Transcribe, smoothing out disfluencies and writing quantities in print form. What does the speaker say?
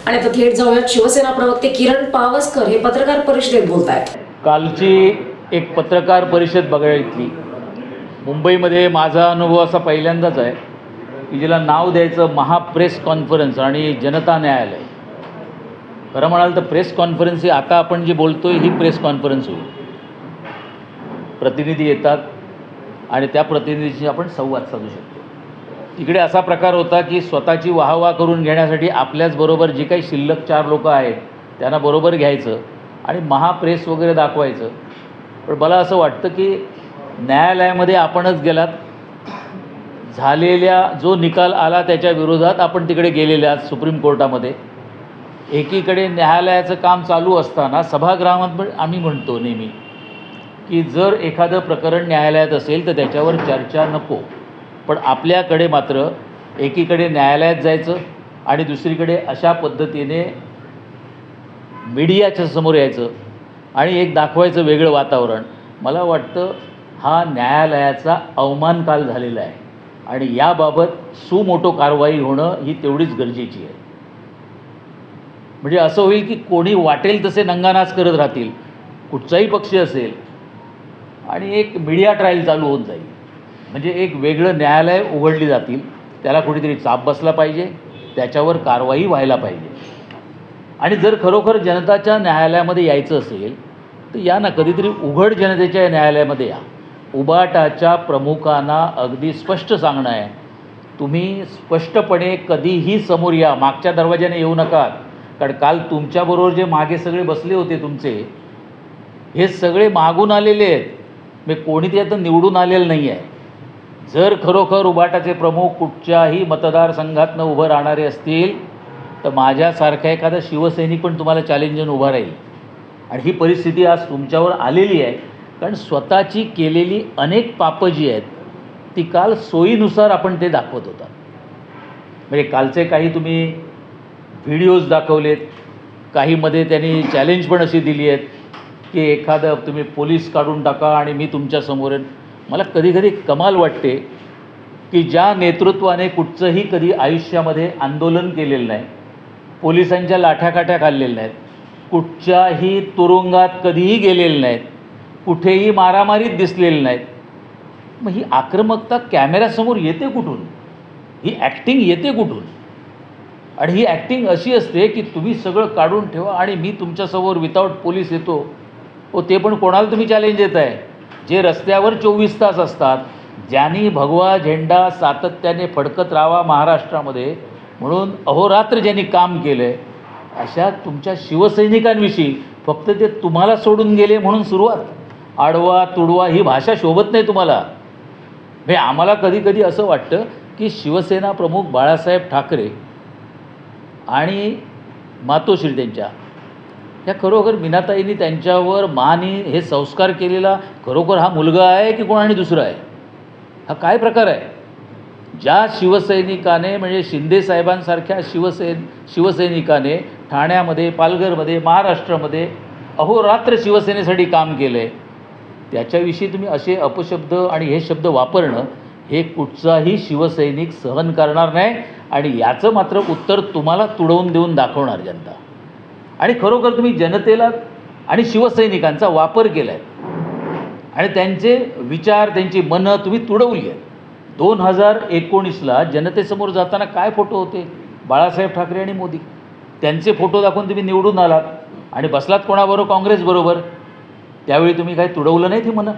आणि आता थेट जाऊयात शिवसेना प्रवक्ते किरण पावसकर हे पत्रकार परिषदेत बोलत आहेत. कालची एक पत्रकार परिषद बघितली. मुंबईमध्ये माझा अनुभव असा पहिल्यांदाच आहे की जिला नाव द्यायचं महाप्रेस कॉन्फरन्स आणि जनता न्यायालय. खरं म्हणाल तर प्रेस कॉन्फरन्स ही आता आपण जे बोलतोय ही प्रेस कॉन्फरन्स होईल. प्रतिनिधी येतात आणि त्या प्रतिनिधीशी आपण संवाद साधू शकतो. तिकडे असा प्रकार होता की स्वतःची वाहवा करून घेण्यासाठी आपल्याचबरोबर जी काही शिल्लक 4 लोक आहेत त्यांना बरोबर घ्यायचं आणि महाप्रेस वगैरे दाखवायचं. पण मला असं वाटतं की न्यायालयामध्ये आपणच गेलात, झालेल्या जो निकाल आला त्याच्या विरोधात आपण तिकडे गेलेले आहात सुप्रीम कोर्टामध्ये. एकीकडे न्यायालयाचं काम चालू असताना सभागृहात पण आम्ही म्हणतो नेहमी की जर एखादं प्रकरण न्यायालयात असेल तर त्याच्यावर चर्चा नको. पण आपल्याकडे मात्र एकीकडे न्यायालयात जायचं आणि दुसरीकडे अशा पद्धतीने मीडियाच्या समोर यायचं आणि एक दाखवायचं वेगळं वातावरण. मला वाटतं हा न्यायालयाचा अवमान काल झालेला आहे आणि याबाबत सुमोटो कारवाई होणं ही तेवढीच गरजेची आहे. म्हणजे असं होईल की कोणी वाटेल तसे नंगानाच करत राहतील, कुठचाही पक्ष असेल, आणि एक मीडिया ट्रायल चालू होत जाईल. म्हणजे एक वेगळं न्यायालय उघडली जातील. त्याला कुठेतरी चाप बसला पाहिजे, त्याच्यावर कारवाई व्हायला पाहिजे. आणि जर खरोखर जनताच्या न्यायालयामध्ये यायचं असेल तर या ना, कधीतरी उघड जनतेच्या न्यायालयामध्ये या. उबाटाच्या प्रमुखांना अगदी स्पष्ट सांगणं आहे, तुम्ही स्पष्टपणे कधीही समोर या, मागच्या दरवाज्याने येऊ नका. कारण काल तुमच्याबरोबर जे मागे सगळे बसले होते तुमचे, हे सगळे मागून आलेले आहेत. मी कोणी ते आता निवडून आलेलं नाही आहे. जर खरोखर उबाटाचे प्रमुख कुठच्याही मतदारसंघातनं उभं राहणारे असतील तर माझ्यासारखा एखादा शिवसैनिक पण तुम्हाला चॅलेंजन उभा राहील. आणि ही परिस्थिती आज तुमच्यावर आलेली आहे कारण स्वतःची केलेली अनेक पापं जी आहेत ती काल सोयीनुसार आपण ते दाखवत होता. म्हणजे कालचे काही तुम्ही व्हिडिओज दाखवलेत, काहीमध्ये त्यांनी चॅलेंज पण अशी दिली आहेत की एखादं तुम्ही पोलीस काढून टाका आणि मी तुमच्यासमोर येईन. मला कधीकधी कमाल वाटते की ज्या नेतृत्वाने कुठचंही कधी आयुष्यामध्ये आंदोलन केलेलं नाही, पोलिसांच्या लाठ्याकाठ्या खाल्लेल्या नाहीत, कुठच्याही तुरुंगात कधीही गेलेले नाहीत, कुठेही मारामारीत दिसलेले नाहीत, मग ही आक्रमकता कॅमेऱ्यासमोर येते कुठून? ही ॲक्टिंग येते कुठून? आणि ही ॲक्टिंग अशी असते की तुम्ही सगळं काढून ठेवा आणि मी तुमच्यासमोर विदाऊट पोलीस येतो. ते पण कोणाला तुम्ही चॅलेंज देत आहे? जे रस्त्यावर 24 तास असतात, ज्यांनी भगवा झेंडा सातत्याने फडकत राहावा महाराष्ट्रामध्ये म्हणून अहोरात्र ज्यांनी काम केलं आहे, अशा तुमच्या शिवसैनिकांविषयी फक्त ते तुम्हाला सोडून गेले म्हणून सुरुवात, आडवा तुडवा ही भाषा शोभत नाही तुम्हाला. म्हणजे आम्हाला कधी कधी असं वाटतं की शिवसेना प्रमुख बाळासाहेब ठाकरे आणि मातोश्री त्यांच्या ह्या खरोखर मीनाताईंनी त्यांच्यावर मानी हे संस्कार केलेला खरोखर हा मुलगा आहे की कोण आणि दुसरा आहे? हा काय प्रकार आहे? ज्या शिवसैनिकाने म्हणजे शिंदे साहेबांसारख्या शिवसैनिकाने ठाण्यामध्ये, पालघरमध्ये, महाराष्ट्रामध्ये अहोरात्र शिवसेनेसाठी काम केलं आहे, त्याच्याविषयी तुम्ही असे अपशब्द आणि हे शब्द वापरणं हे कुठचाही शिवसैनिक सहन करणार नाही. आणि याचं मात्र उत्तर तुम्हाला तुडवून देऊन दाखवणार जनता. आणि खरोखर तुम्ही जनतेला आणि शिवसैनिकांचा वापर केला आहे आणि त्यांचे विचार, त्यांची मनं तुम्ही तुडवली आहेत. 2019ला जनतेसमोर जाताना काय फोटो होते? बाळासाहेब ठाकरे आणि मोदी. त्यांचे फोटो दाखवून तुम्ही निवडून आलात आणि बसलात कोणाबरोबर? काँग्रेसबरोबर. त्यावेळी तुम्ही काही तुडवलं नाही ती मनं.